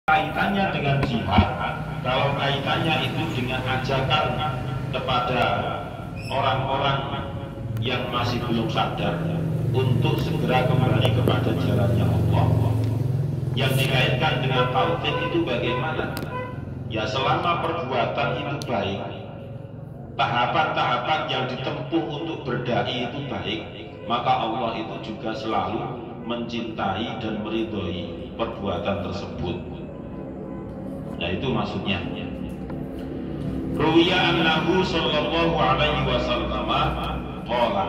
kaitannya dengan jihad, kalau kaitannya itu dengan ajakan kepada orang-orang yang masih belum sadar untuk segera kembali kepada jalannya Allah, yang dikaitkan dengan tauhid itu bagaimana? Ya, selama perbuatan itu baik, tahapan-tahapan yang ditempuh untuk berdai itu baik, maka Allah itu juga selalu mencintai dan meridhoi perbuatan tersebut. Nah, itu maksudnya. Ruwiya annahu sallallahu alaihi wasallam qala.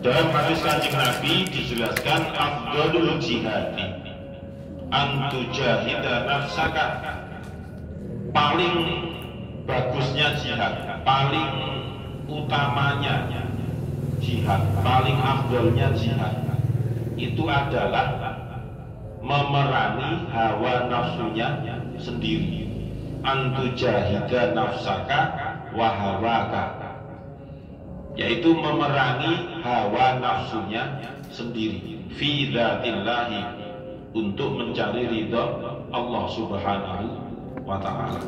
Dalam hadis Kanjeng Nabi dijelaskan afdhalul jihadi an tujahida nafsaka. Paling bagusnya jihad, paling utamanya jihad, paling afdhalnya jihad itu adalah memerangi hawa nafsunya sendiri. Antujahida nafsaka wa hawaka, yaitu memerangi hawa nafsunya sendiri fi dzatillahi, untuk mencari ridha Allah Subhanahu wa ta'ala.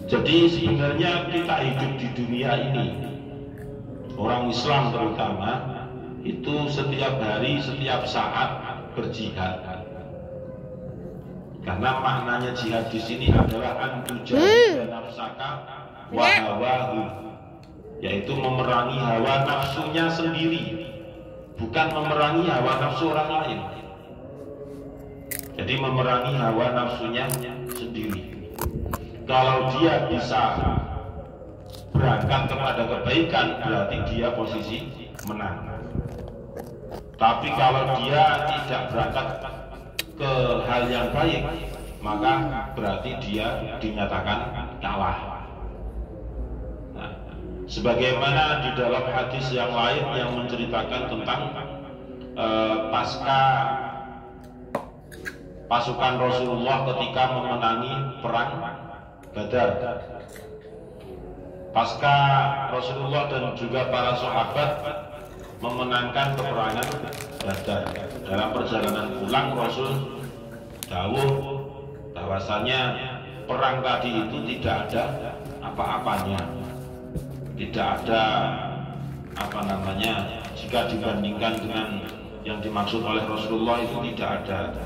Jadi sebenarnya kita hidup di dunia ini, orang Islam terutama, itu setiap hari, setiap saat berjihad. Karena maknanya jihad di sini adalah antujahida nafsaka wa hawahu, yaitu memerangi hawa nafsunya sendiri, bukan memerangi hawa nafsu orang lain. Jadi memerangi hawa nafsunya sendiri. Kalau dia bisa berangkat kepada kebaikan, berarti dia posisi menang. Tapi kalau dia tidak berangkat ke hal yang baik, maka berarti dia dinyatakan kalah. Nah, sebagaimana di dalam hadis yang lain yang menceritakan tentang pasca pasukan Rasulullah ketika memenangi perang Badar. Pasca Rasulullah dan juga para sahabat memenangkan peperangan Badar, dalam perjalanan pulang Rasul dawuh bahwasanya perang tadi itu tidak ada apa-apanya, tidak ada jika dibandingkan dengan yang dimaksud oleh Rasulullah itu tidak ada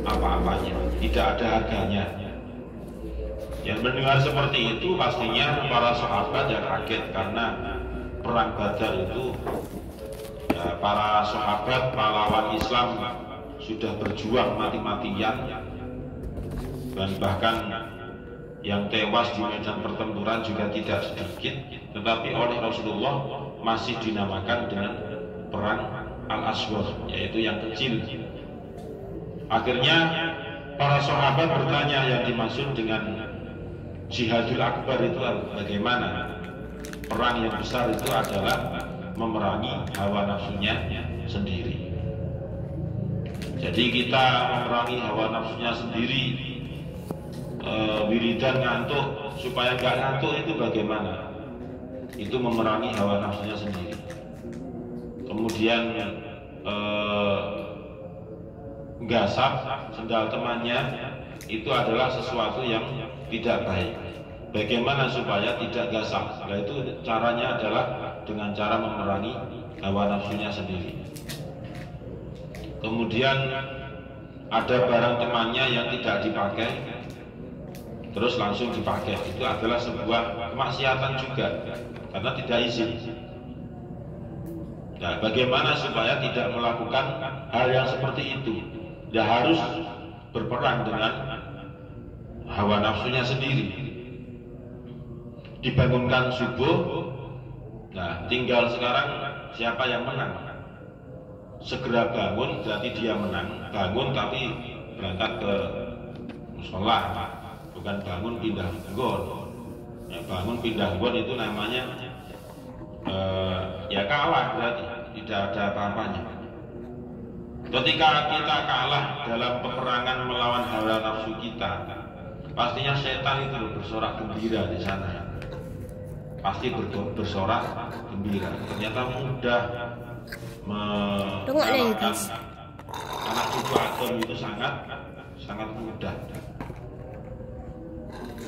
apa-apanya, tidak ada harganya. Yang mendengar seperti itu pastinya para sahabat yang kaget, karena perang Badar itu para sahabat pahlawan Islam sudah berjuang mati-matian, dan bahkan yang tewas di medan pertempuran juga tidak sedikit, tetapi oleh Rasulullah masih dinamakan dengan perang Al-Aswar, yaitu yang kecil. Akhirnya para sahabat bertanya, yang dimaksud dengan jihadul akbar itu bagaimana? Perang yang besar itu adalah memerangi hawa nafsunya sendiri. Jadi kita memerangi hawa nafsunya sendiri, wiridan ngantuk supaya nggak ngantuk itu bagaimana? Itu memerangi hawa nafsunya sendiri. Kemudian gasap sendal temannya itu adalah sesuatu yang tidak baik. Bagaimana supaya tidak gasap? Nah, itu caranya adalah dengan cara memerangi hawa nafsunya sendiri. Kemudian ada barang temannya yang tidak dipakai, terus langsung dipakai, itu adalah sebuah kemaksiatan juga, karena tidak izin. Nah, bagaimana supaya tidak melakukan hal yang seperti itu? Ya, harus berperang dengan hawa nafsunya sendiri. Dibangunkan subuh, nah tinggal sekarang siapa yang menang. Segera bangun berarti dia menang. Bangun tapi berangkat ke musola, bukan bangun pindah nggon. Ya, bangun pindah nggon itu namanya ya kalah, berarti tidak ada apa-apanya. Ketika kita kalah dalam peperangan melawan hawa nafsu kita, pastinya setan itu bersorak gembira di sana. Pasti bersorak gembira. Ternyata mudah mengalahkan anak cucu Adam itu sangat mudah.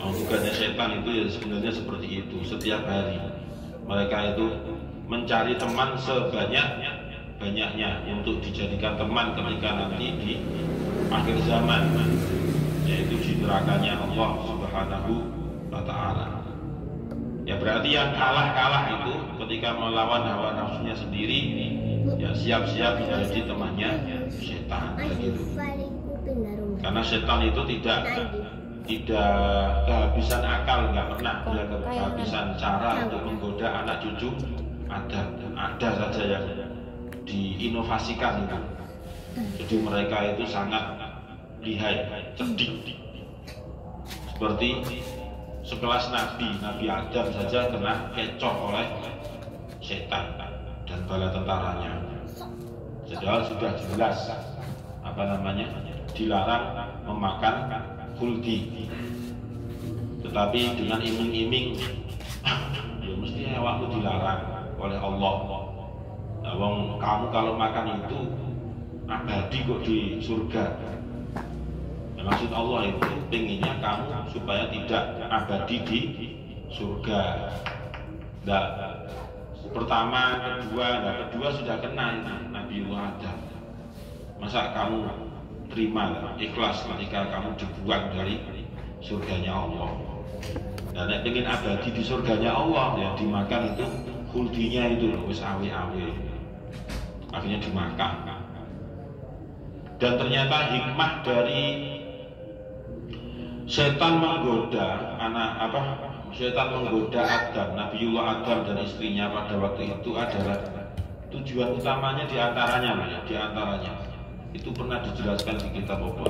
Tugasnya setan itu ya sebenarnya seperti itu. Setiap hari mereka itu mencari teman sebanyak-banyaknya untuk dijadikan teman ketika nanti di akhir zaman, yaitu di nerakanya Allah Subhanahu wa Ta'ala. Ya berarti yang kalah itu ketika melawan hawa nafsunya sendiri, ya siap-siap menjadi temannya setan begitu. Karena setan itu tidak kehabisan akal, nggak pernah dia kehabisan cara untuk menggoda anak cucu ada saja yang diinovasikan itu. Jadi mereka itu sangat lihai, cerdik. Seperti sekelas Nabi Adam saja kena kecoh oleh setan dan bala tentaranya. Padahal sudah jelas dilarang memakan khuldi, tetapi dengan iming-iming ya mesti waktu dilarang oleh Allah. Nah, kamu kalau makan itu abadi kok di surga. Nah, maksud Allah itu pengennya kamu supaya tidak abadi di surga. Nah, pertama, kedua sudah kena Nabiullah Adam. Masa kamu terima ikhlas ketika kamu dibuang dari surganya Allah? Dan nek pengen abadi di surganya Allah, ya dimakan itu khuldinya itu wis awe-awe. Akhirnya dimakan. Dan ternyata hikmah dari setan menggoda setan menggoda Adam, Nabiullah Adam dan istrinya pada waktu itu adalah tujuan utamanya diantaranya itu pernah dijelaskan di kitab Allah.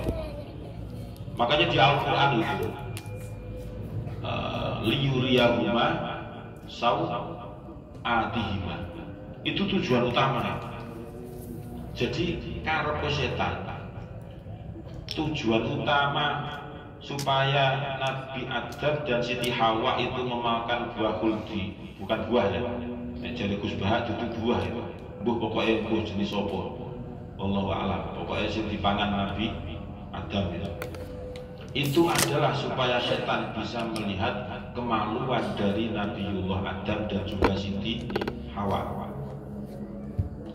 Makanya di Al-Quran itu liyuriyahuma sawatihima, itu tujuan utama. Jadi karep setan, tujuan utama supaya Nabi Adam dan Siti Hawa itu memakan buah khuldi, bukan buah ya. Jadi Gus Bahak itu buah ya. Pokoknya buah jenis apa? Wallahu a'lam. Pokoknya sing dipangan Nabi Adam itu adalah supaya setan bisa melihat kemaluan dari Nabiullah Adam dan juga Siti Hawa.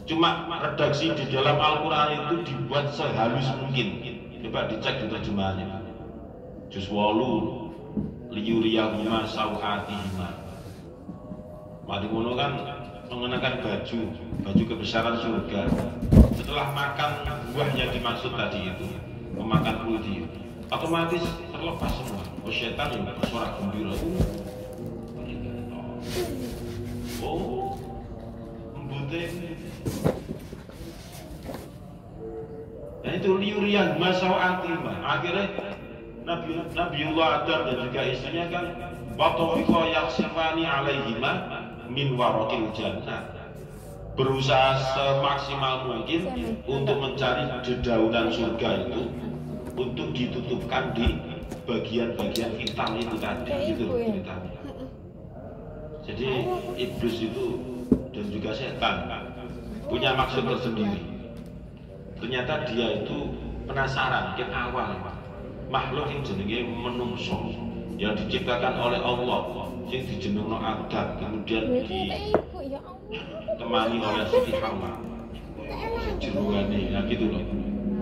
Cuma redaksi di dalam Al-Quran itu dibuat sehalus mungkin. Coba dicek di terjemahannya. Juz 8 liyuriyahuma sawatihima. Mari ngono kan mengenakan baju kebesaran surga. Setelah makan buah yang dimaksud tadi itu, memakan khuldi, otomatis terlepas semua. Setan yang bersorak gembira. Embute. Nah itu liyuriyahuma sawatihima. Akhirnya Nabiullah Adam dan juga istrinya kan watafiqa yaksifani alaihima min waraqil jannah, berusaha semaksimal mungkin untuk mencari dedaunan surga itu untuk ditutupkan di bagian-bagian hitam itu tadi, gitu ceritanya. Jadi iblis itu dan juga setan punya maksud tersendiri. Ternyata dia itu penasaran ke awal makhluk yang jenenge menungso yang diciptakan oleh Allah, yang dijenengno Adam, kemudian ditemani oleh Siti Hawa, jeruane, nah gitu loh.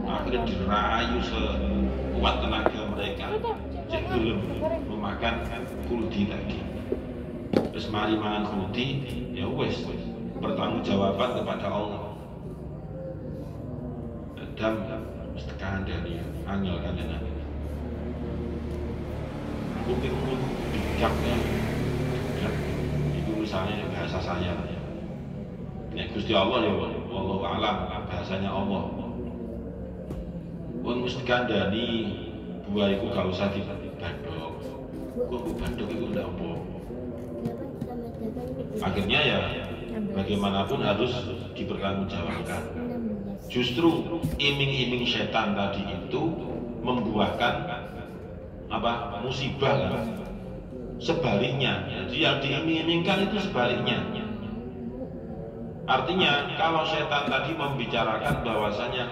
Akhirnya dirayu sekuat tenaga mereka, cek belum memakan khuldi tadi. Terus mari mangan khuldi, ya wes bertanggungjawaban kepada Allah. Adam mesti kandhani angel kandhane. Mungkin bijaknya, itu misalnya bahasa saya. Nek Gusti Allah ya, wallahu a'lam, bahasanya Allah. Wong mesti kandhani buah iku gak usah dibadhok. Kok badhok iku ndak apa. Akhirnya ya bagaimanapun harus dipertanggungjawabkan. Justru iming-iming setan tadi itu membuahkan musibah kan? Sebaliknya, jadi yang diiming-imingkan itu sebaliknya. Artinya kalau setan tadi membicarakan bahwasanya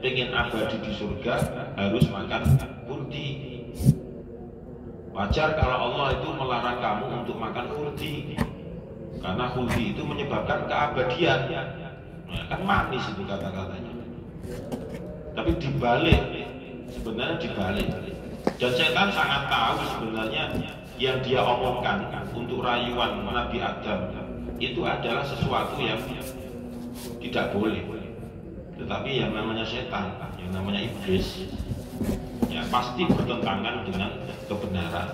pengen abadi di surga harus makan kurdi. Wajar kalau Allah itu melarang kamu untuk makan kurdi, karena kurdi itu menyebabkan keabadian. Nah, kan manis itu kata-katanya. Tapi dibalik, sebenarnya dibalik. Dan setan sangat tahu sebenarnya yang dia omongkan untuk rayuan Nabi Adam itu adalah sesuatu yang tidak boleh. Tetapi yang namanya setan, yang namanya iblis, ya pasti bertentangan dengan kebenaran.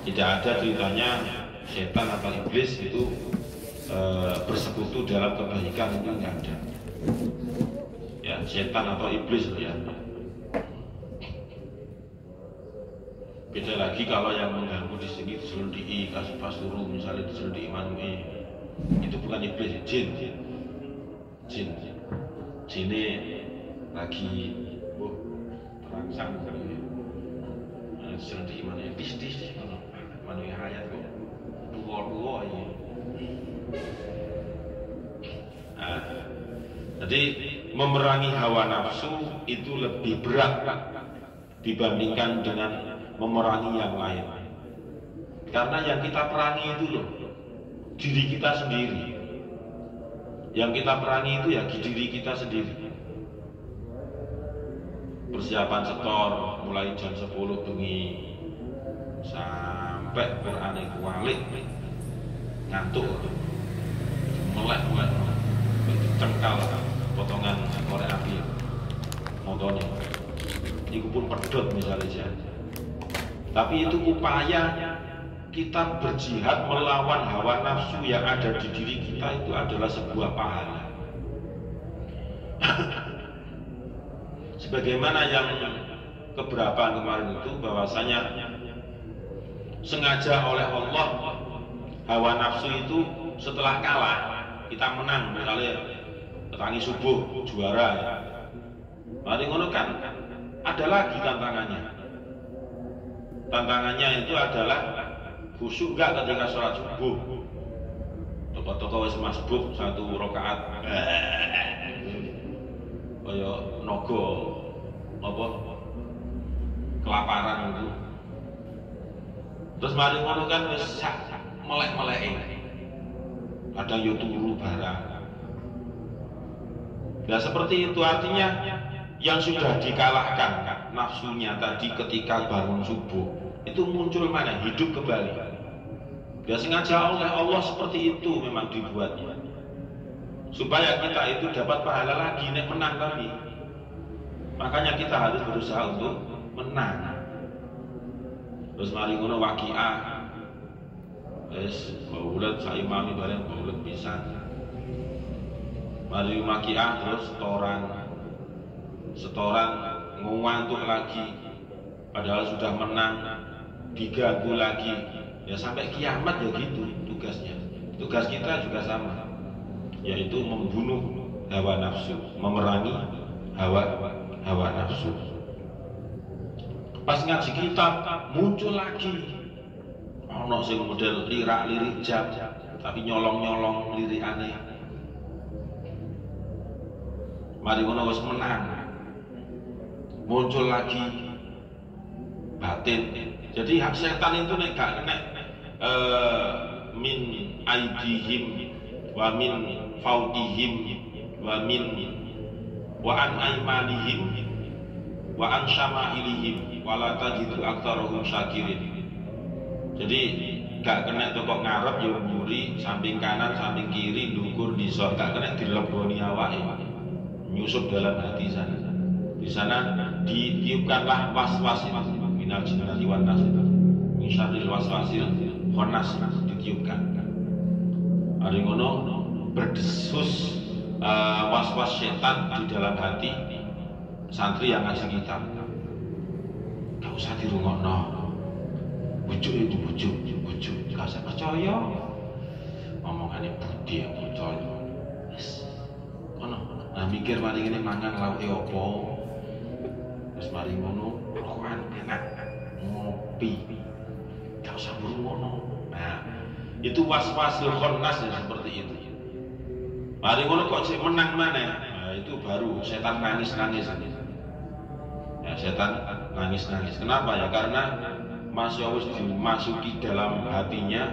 Tidak ada ceritanya setan atau iblis itu bersekutu dalam kebaikan, itu nggak ada. Ya, setan atau iblis ya. Beda lagi kalau yang mengganggu di sini diselidiki kasus Pasuru, misalnya diselidiki Manue, itu bukan iblis, jin. Jinnya lagi terangsang kali. Diselidiki Manue, tis Manue hayat kok, dua aja. Nah, jadi memerangi hawa nafsu itu lebih berat dibandingkan dengan memerangi yang lain. Karena yang kita perangi itu loh diri kita sendiri. Yang kita perangi itu ya diri kita sendiri. Persiapan setor mulai jam 10 bengi sampai Quran kualik ngantuk, melek cengkal potongan korek api motornya itu pun pedot misalnya. Tapi itu upaya kita berjihad melawan hawa nafsu yang ada di diri kita, itu adalah sebuah pahala. Sebagaimana yang keberapa kemarin itu, bahwasanya sengaja oleh Allah hawa nafsu itu setelah kalah kita menang, misalnya petangi subuh juara ya. Mari ngono kan ada lagi tantangannya. Tantangannya itu adalah khusyuk gak ketika sholat subuh. Toko-toko wis masbuk 1 rakaat kaya nogo apa kelaparan itu. Terus mari ngono kan wis melek-meleki. Kadang yo turu barang. Nah seperti itu artinya yang sudah dikalahkan nafsunya tadi ketika bangun subuh itu muncul mana? Hidup kembali. Ya sengaja oleh Allah seperti itu memang dibuatnya, supaya kita itu dapat pahala lagi, nek menang tadi. Makanya kita harus berusaha untuk menang. Terus mari ngono waqiah. Wis baulet sak imami bareng baulet pisan. Mari waqiah terus setoran ngantuk lagi, padahal sudah menang, diganggu lagi, ya sampai kiamat ya gitu tugasnya. Tugas kita juga sama, yaitu membunuh hawa nafsu, memerangi hawa nafsu. Pas ngaji kitab muncul lagi ono sing model lirik jam, tapi nyolong lirik aneh. Mari ngono wis menang, muncul lagi batin. Jadi hak setan itu nek gak kena min aidihim wa min fawqihim wa an aymanihim wa an syama'ilihim wa la tajidu aktsarahum syakirin. Jadi gak kena toko ngarep yo mburi, samping kanan samping kiri ndukur disor, gak kena dileboni awake, nyusup dalam hati sana. Di sana ditiupkanlah was-was itu, minal jinnati wan nas, min syarril waswasil khannas, ditiupkan. Hari ngono berdesus was-was setan di dalam hati santri yang ngaji kitab. Gak usah dirungokno, bujuk itu bujuk, gak usah percaya omongannya budi yang percaya. Nah mikir mari ini mangan lauke opo, terus mari ngono rokokan enak, ngopi, gak usah buru ngono. Nah itu was-wasil khannas ya seperti itu. Mari ngono kok sih menang mana? Nah itu baru setan nangis-nangis. Ya, setan nangis-nangis. Kenapa ya? Karena masih harus dimasuki dalam hatinya,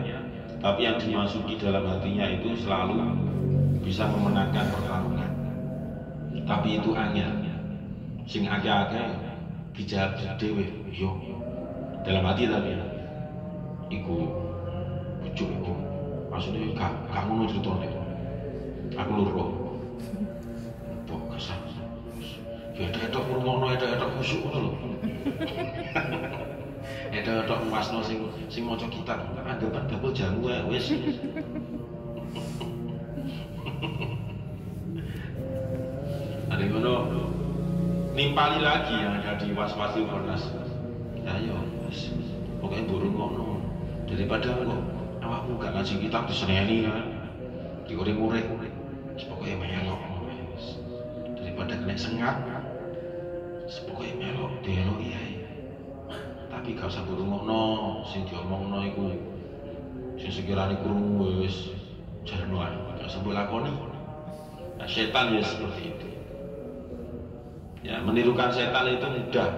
tapi yang dimasuki dalam hatinya itu selalu bisa memenangkan pertarungan. Tapi itu angel. Sing agak-agak dijawab dhewe, yo. Dalam hati tapi iku bujuk iku. Maksudnya gak ngono ceritane. Aku loro. Kok kesal. Ya ada ngomongno ada khusyuk ngono lho. Ada wasno sing maca kitab, anggapan double jamu wis. Ada ngono nimpali lagi yang ada di was-wasil Khonas. Ya yo wis. Pokoke burung ngono. Daripada kok awakmu gak ngaji kitab diseneni kan. Diurek-urek. Pokoke melok. Daripada kena sengat. Pokoke melok dielok ae. Tapi gak usah ngrungokno sing diomongno iku. Sing sekirane krungu wis jarno ae, gak usah lakoni. Nah, setan ya seperti itu. Ya, menirukan setan itu mudah.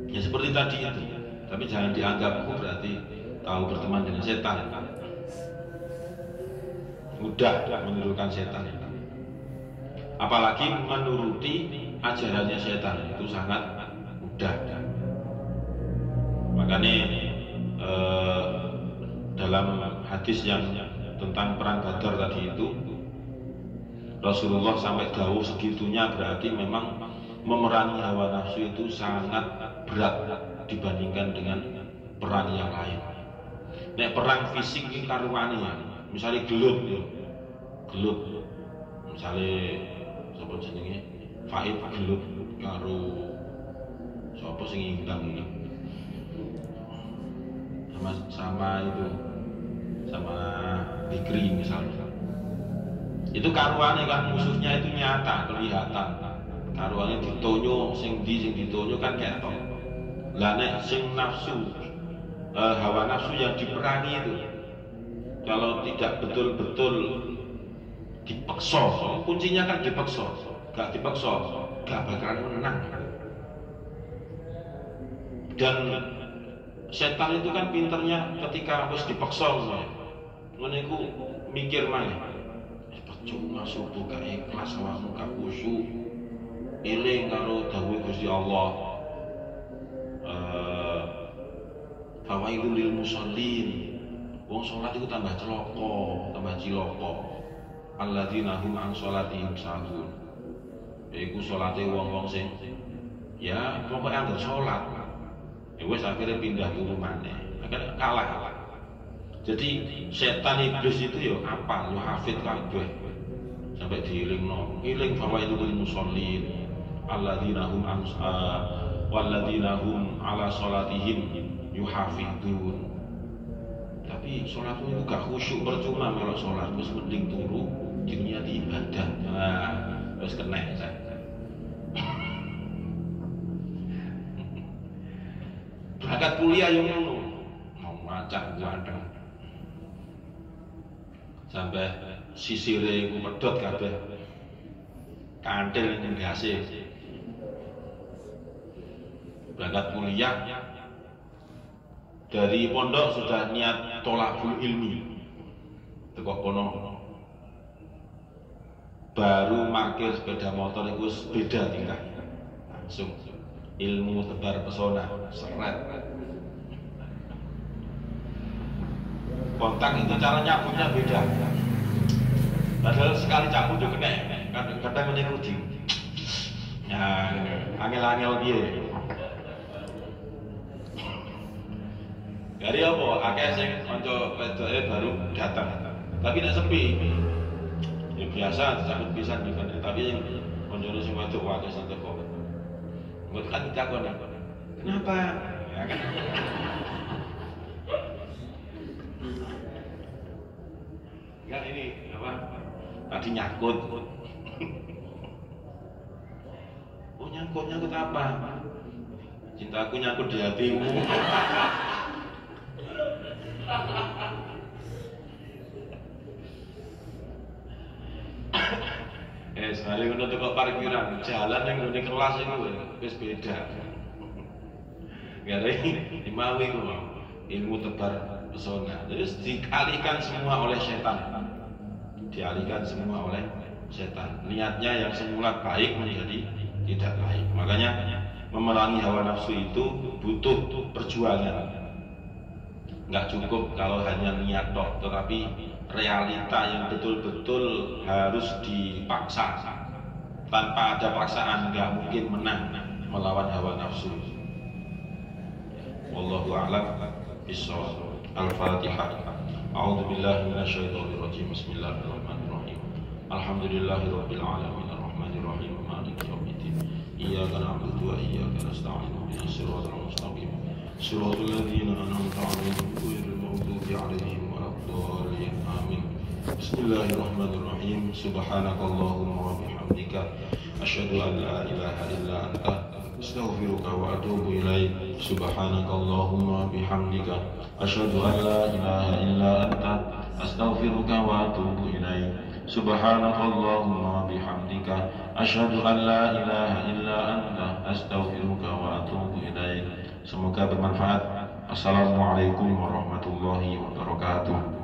Ya seperti tadi itu. Tapi jangan dianggap berarti tahu berteman dengan setan. Mudah menirukan setan itu. Apalagi menuruti ajarannya setan itu sangat mudah. Makanya dalam hadis yang tentang perang Badar tadi itu Rasulullah sampai dawuh segitunya, berarti memang memerangi hawa nafsu itu sangat berat dibandingkan dengan perang yang lain. Nek perang fisik ini karuane ya, misalnya gelut ya. Gelut misalnya sapa jenenge Faid gelut karo sapa sing ngundang ini sama itu sama Bikri misalnya, itu karuannya kan musuhnya itu nyata kelihatan, karuannya ditonyo sing ditonyo kan kayak toh. Lah nek sing nafsu hawa nafsu yang diperangi itu kalau tidak betul-betul dipaksa, kuncinya kan dipaksa, gak dipaksa gak bakalan menang. Dan setan itu kan pinternya ketika harus dipaksa ngono iku mikir maneh. Percuma subuh gak ikhlas awakmu gak khusyuk. Eling karo dawuh Gusti Allah. Fawailul lil musallin. Wong salat iku tambah celaka, tambah cilaka. Alladzina hum an sholatihim sahun. Iku salate wong-wong sing ya pokoke anggar salat. Wes akhirnya pindah ke rumahnya, akhirnya kalah. Jadi setan iblis itu yo apa, yo hafid kabeh sampai diilingno, iling fawailul lil musallin, alladzina hum walladzina hum ala sholatihim yuhafidun. Tapi sholat itu gak khusyuk, percuma kalau sholat, terus mending turu jenenge ibadah. Nah, terus kena saya. Berangkat kuliah yang ngono, mau macak ganteng, sampai sisire iku medhot kabeh, kantil ning gase. Berangkat kuliah dari pondok sudah niat tolakul ilmi, teko kono, baru parkir sepeda motor itu beda tingkah, langsung. Ilmu tebar pesona, seret. Kontak itu cara nyabutnya beda. Padahal sekali cabut juga kena, kadang ini kucing. Ya, angel-angel dia. Dari apa? Akeh sing kanca wedoke baru datang. Tapi tidak sepi. Ya biasa disambut pisan gitu. Tapi yang kanca sing wedok wae sing teko. Buat kan dikakon aku. Kenapa? Ya kan. Ya ini apa? Tadi nyangkut. Oh nyangkut apa? Cintaku nyangkut di hatimu. Balik ngono teko parkiran, jalan yang ngene kelas itu wis beda. Gare dimawi ku ilmu tebar pesona. Terus dialihkan semua oleh setan. Dialihkan semua oleh setan. Niatnya yang semula baik menjadi tidak baik. Makanya memerangi hawa nafsu itu butuh perjuangan. Nggak cukup kalau hanya niat tok, tetapi realita yang betul-betul harus dipaksa. Tanpa ada paksaan nggak mungkin menang melawan hawa nafsu. Wallahu a'lam bishawab. Al-Fatihah. A'udzu billahi minasyaitonir rajim. Bismillahirrahmanirrahim. Alhamdulillahirabbil alamin arrahmanir rahim maliki yaumiddin. Iyyaka na'budu wa iyyaka nasta'in. Ihdinas siratal mustaqim. Siratal ladzina an'amta 'alaihim ghairil maghdubi 'alaihim waladdallin. Amin. Bismillahirrahmanirrahim. Subhanakallahumma wa bihamdika asyhadu an la ilaha illa anta astaghfiruka wa atubu ilaik. Subhanakallahumma bihamdika asyhadu an la ilaha illa anta astaghfiruka wa atubu ilaik. Subhanakallahumma bihamdika asyhadu an la ilaha illa anta astaghfiruka wa atubu ilaik. Semoga bermanfaat. Assalamualaikum warahmatullahi wabarakatuh.